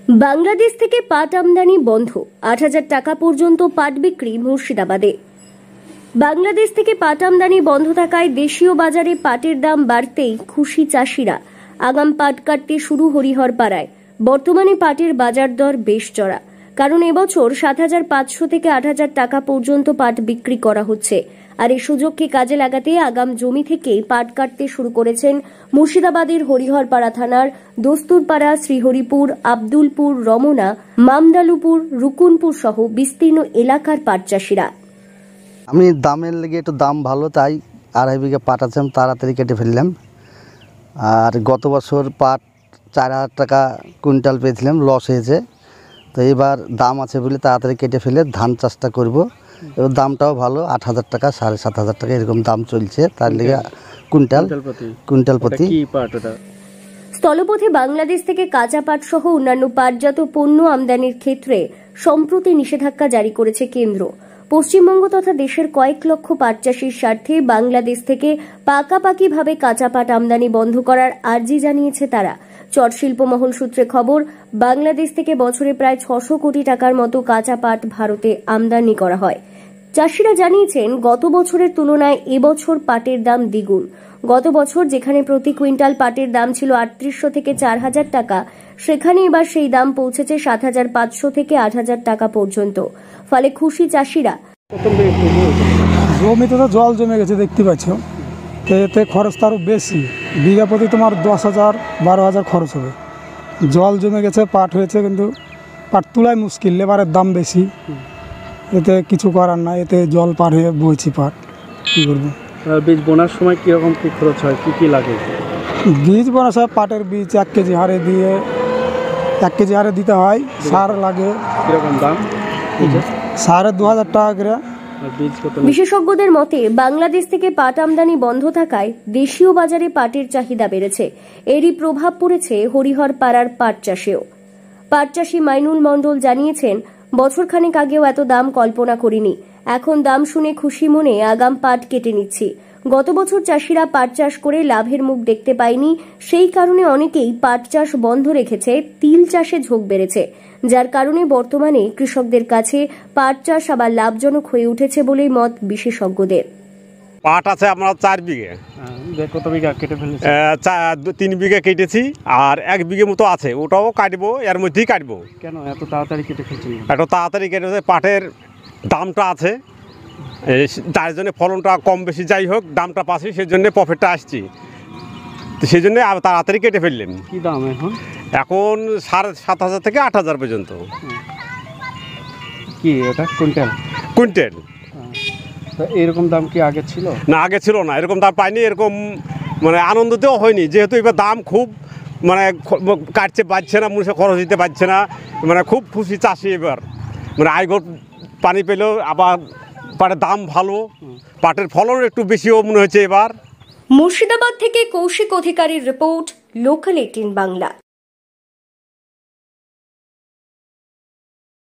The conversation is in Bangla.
বাংলাদেশ থেকে পাট আমদানি বন্ধ, ৮,০০০ টাকা পর্যন্ত পাট বিক্রি মুর্শিদাবাদে। বাংলাদেশ থেকে পাট আমদানি বন্ধ থাকায় দেশীয় বাজারে পাটের দাম বাড়তেই খুশি চাষিরা। আগাম পাট কাটতে শুরু হরিহরপাড়ায়। বর্তমানে পাটের বাজার দর বেশ চড়া, কারণ এবছর ৭,৫০০ থেকে ৮,০০০ টাকা পর্যন্ত পাট বিক্রি করা হচ্ছে। আর এই সুযোগকে কাজে লাগাতে আগাম জমি থেকেই পাট কাটতে শুরু করেছেন মুর্শিদাবাদের হরিহরপাড়া থানার দস্তুরপাড়া, শ্রীহরিপুর, আব্দুলপুর, রমনা, মামদালুপুর, রুকুনপুর সহ বিস্তীর্ণ এলাকার পাট চাষিরা। আমি দামের লেগে একটু দাম ভালো, তাই ২.৫ বিঘা পাট আছে, আমি তাড়াতাড়ি কেটে ফেললাম। আর গত বছর পাট ৪,০০০ টাকা কুইন্টাল পেয়েছিলাম, লস হয়েছে। তো এবার দাম আছে বলে তাড়াতাড়ি কেটে ফেলে ধান চাষটা করব। এবার দামটাও ভালো, ৮,০০০ টাকা, ৭,৫০০ টাকা এরকম দাম চলছে। তার লেগে কুইন্টাল প্রতি। স্থলপথে বাংলাদেশ থেকে কাঁচা পাট সহ অন্যান্য পাটজাত পণ্য আমদানির ক্ষেত্রে সম্প্রতি নিষেধাজ্ঞা জারি করেছে কেন্দ্র। পশ্চিমবঙ্গ তথা দেশের কয়েক লক্ষ পাট চাষির স্বার্থে বাংলাদেশ থেকে পাকাপাকিভাবে কাঁচা পাট আমদানি বন্ধ করার আর্জি জানিয়েছে তারা। চটশিল্প মহল সূত্রে খবর, বাংলাদেশ থেকে বছরে প্রায় ৬০০ কোটি টাকার মতো কাঁচা পাট ভারতে আমদানি করা হয়। চাষিরা জানিয়েছেন, গত বছরের তুলনায় এবছর পাটের দাম দ্বিগুণ। গত বছর যেখানে প্রতি কুইন্টাল পাটের দাম ছিল ৩৮০০ থেকে ৪,০০০ টাকা, সেখানে এবার সেই দাম পৌঁছেছে ৭,৫০০ থেকে ৮,০০০ টাকা পর্যন্ত। ফলে খুশি চাষিরা। জমিতে তো জল জমে গেছে, দেখতে পাচ্ছ। এতে খরচ আরও বেশি, বিঘা প্রতি তোমার ১০,০০০ ১২,০০০ খরচ হবে। জল জমে গেছে, পাট হয়েছে, কিন্তু পাট তোলাই মুশকিল, লেবারের দাম বেশি। এতে কিছু করার না, এতে জল পার হয়ে বইছি পাট, কী করবো। বীজ বোনার সময় কীরকম কী খরচ হয়, কী কী লাগে? বীজ বোনার সময় পাটের বীজ ১ কেজি হারে দিয়ে ১ কেজি হারে দিতে হয়। সার লাগে, কীরকম দাম? সাড়ে ২,০০০ টাকা করে। বিশেষজ্ঞদের মতে, বাংলাদেশ থেকে পাট আমদানি বন্ধ থাকায় দেশীয় বাজারে পাটের চাহিদা বেড়েছে। এরই প্রভাব পড়েছে হরিহরপাড়ার পাট চাষেও। পাট চাষি মাইনুল মণ্ডল জানিয়েছেন, বছরখানেক আগেও এত দাম কল্পনা করিনি। এখন দাম শুনে খুশি মনে আগাম পাট কেটে নিচ্ছি। গত বছর চাষিরা পাট চাষ করে লাভের মুখ দেখতে পায়নি, সেই কারণে অনেকেই পাট চাষ বন্ধ রেখেছে। তিল চাষে ঝোঁক বেড়েছে, যার কারণে বর্তমানে কৃষকদের কাছে পাট চাষ আবার লাভজনক হয়ে উঠেছে বলেই মত বিশেষজ্ঞদের। পাট আছে আমরা ৪ বিঘে। কত বিঘা কেটে ফেলেছি? ৩ বিঘা কেটেছি, আর ১ বিঘে মতো আছে, ওটাও কাটবো, এর মধ্যেই কাটবো। কেন এত তাড়াতাড়ি কেটে ফেলছি? এত তাড়াতাড়ি কেটেছে, পাটের দামটা আছে, তার জন্য ফলনটা কম বেশি যাই হোক দামটা পাচ্ছি, সেই জন্য প্রফিটটা আসছি। তো সেই জন্য তাড়াতাড়ি কেটে ফেললাম। কী দাম এখন? এখন ৭,৫০০ থেকে ৮,০০০ পর্যন্ত। কি এটা কুইন্টাল? কুইন্টাল। এরকম দাম কি আগে ছিল? না, আগে ছিল না, এরকম দাম পাইনি। এরকম মানে আনন্দতেও হয়নি, যেহেতু এবার দাম খুব মানে কাটতে পারছে না, মানুষে খরচ দিতে পারছে না। মানে খুব খুশি চাষি এবার, মানে আয়গর পানি পেলেও আবার পাটের দাম ভালো, পাটের ফলন একটু বেশিও মনে হচ্ছে এবার। মুর্শিদাবাদ থেকে কৌশিক অধিকারীর রিপোর্ট, লোকাল ১৮ বাংলা।